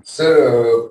Sir,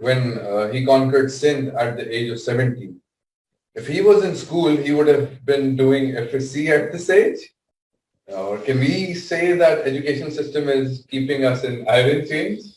when he conquered Sindh at the age of 17. If he was in school, he would have been doing FSC at this age. Or can we say that education system is keeping us in iron chains?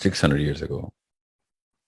600 years ago,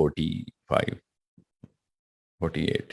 45 48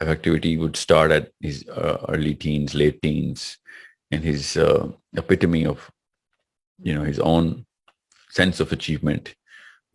effectivity would start at his early teens, late teens, and his epitome of, his own sense of achievement,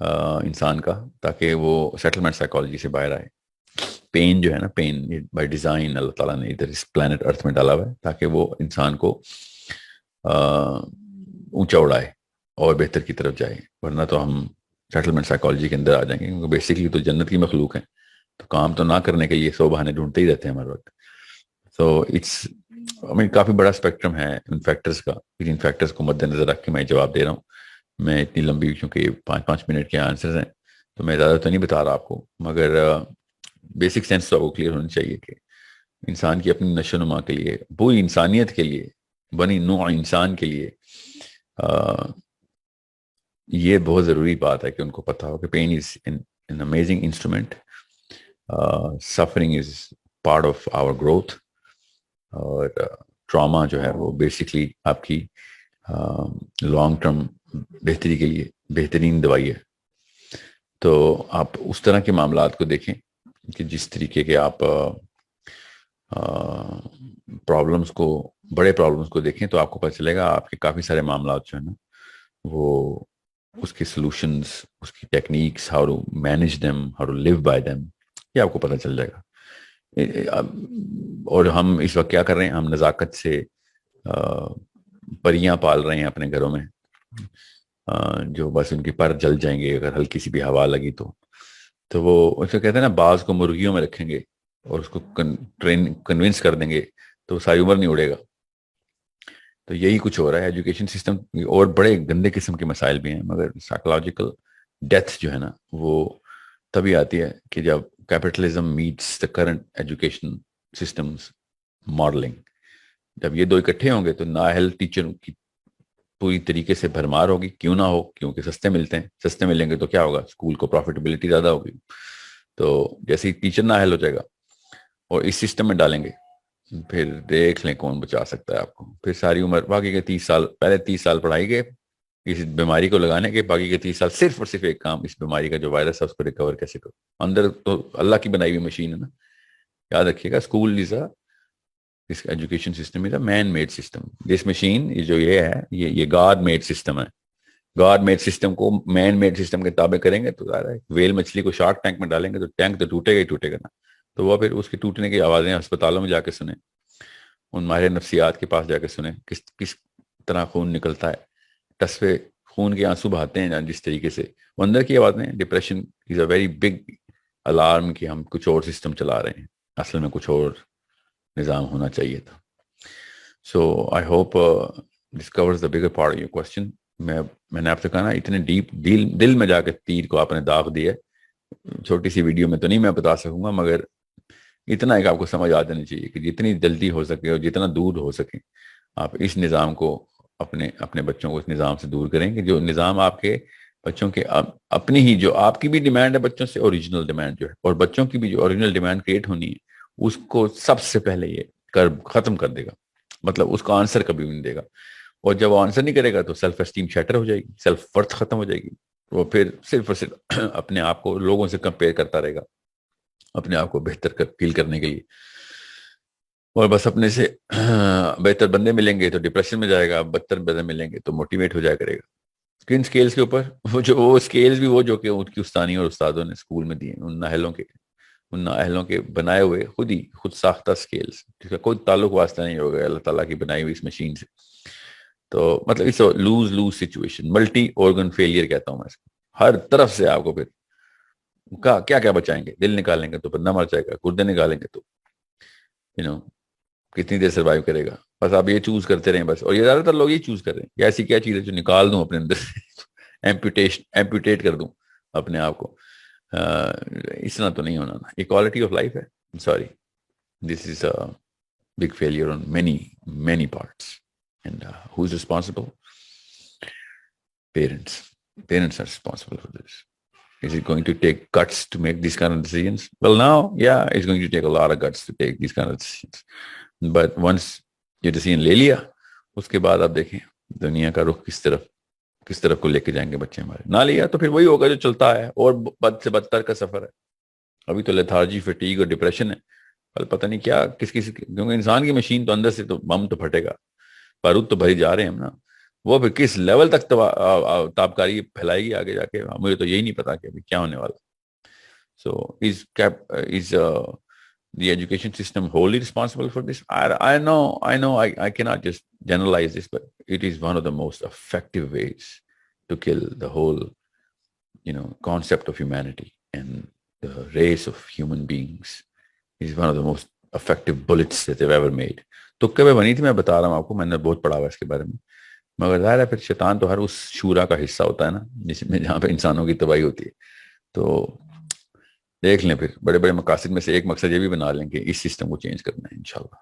انسان کا, تاکہ وہ settlement psychology سے باہر آئے. Pain جو ہے نا, پین بائی ڈیزائن اللہ تعالیٰ نے ادھر اس پلانٹ ارتھ میں ڈالا ہوا ہے, تاکہ وہ انسان کو اونچا اڑائے اور بہتر کی طرف جائے. ورنہ تو ہم سیٹلمنٹ سائیکالوجی کے اندر آ جائیں گے, کیونکہ بیسکلی تو جنت کی مخلوق ہیں, تو کام تو نہ کرنے کے لیے 100 بہانے ڈھونڈتے ہی رہتے ہیں ہمارے وقت. سو اٹس کافی بڑا اسپیکٹرم ہے ان فیکٹرز کا. ان فیکٹرز کو مد نظر رکھ کے میں جواب دے رہا ہوں. میں اتنی لمبی, کیونکہ 5 منٹ کے آنسرز ہیں, تو میں زیادہ تو نہیں بتا رہا آپ کو, مگر بیسک سینس تو آپ کو کلیئر ہونی چاہیے کہ انسان کی اپنی نشو نما کے لیے, پوری انسانیت کے لیے, بنی نوع انسان کے لیے یہ بہت ضروری بات ہے کہ ان کو پتہ ہو کہ pen is an amazing instrument. Suffering is part of our growth. اور ٹراما جو ہے وہ بیسکلی آپ کی لانگ ٹرم بہتری کے لیے بہترین دوائی ہے. تو آپ اس طرح کے معاملات کو دیکھیں کہ جس طریقے کے آپ پرابلمس کو, بڑے پرابلمس کو دیکھیں, تو آپ کو پتہ چلے گا آپ کے کافی سارے معاملات جو ہیں نا وہ اس کے سلوشنس, اس کی techniques, how to manage them, how to live by them, یہ آپ کو پتہ چل جائے گا. اور ہم اس وقت کیا کر رہے ہیں, ہم نزاکت سے پریاں پال رہے ہیں اپنے گھروں میں, جو بس ان کی پر جل جائیں گے اگر ہلکی سی بھی ہوا لگی تو وہ اس کو کہتے ہیں نا, بعض کو مرغیوں میں رکھیں گے اور اس کو کنونس کر دیں گے تو ساری عمر نہیں اڑے گا. تو یہی کچھ ہو رہا ہے ایجوکیشن سسٹم. اور بڑے گندے قسم کے مسائل بھی ہیں, مگر سائیکولوجیکل ڈیتھ جو ہے نا وہ تبھی آتی ہے کہ جب capitalism meets the current education systems modelling. جب یہ دو اکٹھے ہوں گے تو نااہل ٹیچر کی پوری طریقے سے بھرمار ہوگی. کیوں نہ ہو, کیونکہ سستے ملتے ہیں. سستے ملیں گے تو کیا ہوگا, اسکول کو پروفیٹیبلٹی زیادہ ہوگی. تو جیسے ہی ٹیچر نااہل ہو جائے گا اور اس سسٹم میں ڈالیں گے, پھر دیکھ لیں کون بچا سکتا ہے آپ کو. پھر ساری عمر, باقی کے 30 سال, پہلے 30 سال پڑھائی گئے اس بیماری کو لگانے کے, باقی کے 30 سال صرف اور صرف ایک کام, اس بیماری کا جو وائرس ہے اس کو ریکور کیسے کرو. اندر تو اللہ کی بنائی ہوئی مشین ہے نا. یاد رکھیے گا, اسکول از اس education system is a man made system. This machine جو یہ ہے یہ گاڈ میڈ سسٹم ہے. گاڈ میڈ سسٹم کو مین میڈ سسٹم کے تابع کریں گے تو ظاہر ہے ویل مچھلی کو شارک ٹینک میں ڈالیں گے تو ٹینک تو ٹوٹے گا ہی ٹوٹے گا نا. تو وہ پھر اس کے ٹوٹنے کی آوازیں ہسپتالوں میں جا کے سنیں, ان ماہر نفسیات کے پاس جا کے سنیں کس طرح خون نکلتا ہے, تصفے خون کے آنسو بہاتے ہیں جس طریقے سے. وہ اندر کی آوازیں, depression is a very big alarm کہ ہم کچھ اور سسٹم چلا رہے ہیں, اصل میں کچھ اور نظام ہونا چاہیے تھا. So I hope this covers the bigger part of your question. میں نے آپ سے کہا نا, اتنے ڈیپ دل میں جا کے تیر کو آپ نے داغ دیا. چھوٹی سی ویڈیو میں تو نہیں میں بتا سکوں گا, مگر اتنا ایک آپ کو سمجھ آ جانی چاہیے کہ جتنی جلدی ہو سکے اور جتنا دور ہو سکے آپ اس نظام کو, اپنے بچوں کو اس نظام سے دور کریں. کہ جو نظام آپ کے بچوں کے اپنی ہی, جو آپ کی بھی ڈیمانڈ ہے بچوں سے, اوریجنل ڈیمانڈ جو ہے, اور بچوں کی بھی جو اوریجنل ڈیمانڈ کریٹ ہونی ہے, اس کو سب سے پہلے یہ ختم کر دے گا. مطلب اس کا آنسر کبھی بھی نہیں دے گا. اور جب وہ آنسر نہیں کرے گا تو سیلف اسٹیم شیٹر ہو جائے گی, سیلف ورتھ ختم ہو جائے گی. وہ پھر صرف اور صرف اپنے آپ کو لوگوں سے کمپیئر کرتا رہے گا اپنے آپ کو بہتر فیل کرنے کے لیے. اور بس اپنے سے بہتر بندے ملیں گے تو ڈپریشن میں جائے گا, بدتر بندے ملیں گے تو موٹیویٹ ہو جایا کرے گا. اسکرین اسکیلس کے اوپر وہ اسکیلس بھی وہ جو کہ ان کی استانی اور استادوں نے اسکول میں دیے, ان نااہلوں کے بنائے ہوئے خود ساختہ اسکیلس, جس کا کوئی تعلق واسطہ نہیں ہوگا اللہ تعالیٰ کی بنائی ہوئی اس مشین سے. تو مطلب اس loose situation, multi organ failure کہتا ہوں میں اس کو. ہر طرف سے آپ کو پھر کیا بچائیں گے, دل نکالیں گے تو بندہ مر جائے گا, گردے نکالیں گے تو کتنی دیر سروائیو کرے گا. بس آپ یہ چوز کرتے رہیں بس. اور یہ زیادہ تر لوگ یہ چوز کر رہے ہیں کہ ایسی کیا چیز ہے جو نکال دوں اپنے اندر سے, ایمپوٹیٹ کر دوں اپنے آپ کو. اس طرح تو نہیں ہونا نا. یہ کوالٹی آف لائف ہے. Sorry, this is a big failure on many parts. And who is responsible? Parents are responsible for this. Is it going to take guts to make these kind of decisions? Well, now, yeah, it's going to take a lot of guts to take these kind of decisions. But once یہ decision لے لیا, اس کے بعد آپ دیکھیں دنیا کا رخ کس طرف کو لے کے جائیں گے بچے ہمارے. نہ لیا تو پھر وہی ہوگا جو چلتا ہے, اور بد سے بدتر کا سفر ہے. ابھی تو لیتھارجی, فٹیگ اور ڈپریشن ہے. کل پتہ نہیں کیا کیونکہ انسان کی مشین تو اندر سے تو بم تو پھٹے گا, بارود تو بھری جا رہے ہیں ہم نا. وہ پھر کس لیول تک تابکاری پھیلائے گی آگے جا کے, مجھے تو یہی نہیں پتا کہ ابھی کیا ہونے والا. So is the education system wholly responsible for this? I know, I cannot just generalize this, but it is one of the most effective ways to kill the whole, concept of humanity and the race of human beings. It is one of the most effective bullets that they've ever made. تکے میں بنی تھی, میں بتا رہا ہوں آپ کو, میں نے بہت پڑھا ہوا اس کے بارے میں, مگر ظاہر ہے پھر شیطان تو ہر اس شورا کا حصہ ہوتا ہے نا, جس میں جہاں پہ انسانوں کی تباہی ہوتی ہے. تو دیکھ لیں پھر, بڑے بڑے مقاصد میں سے ایک مقصد یہ بھی بنا لیں کہ اس سسٹم کو چینج کرنا ہے انشاءاللہ.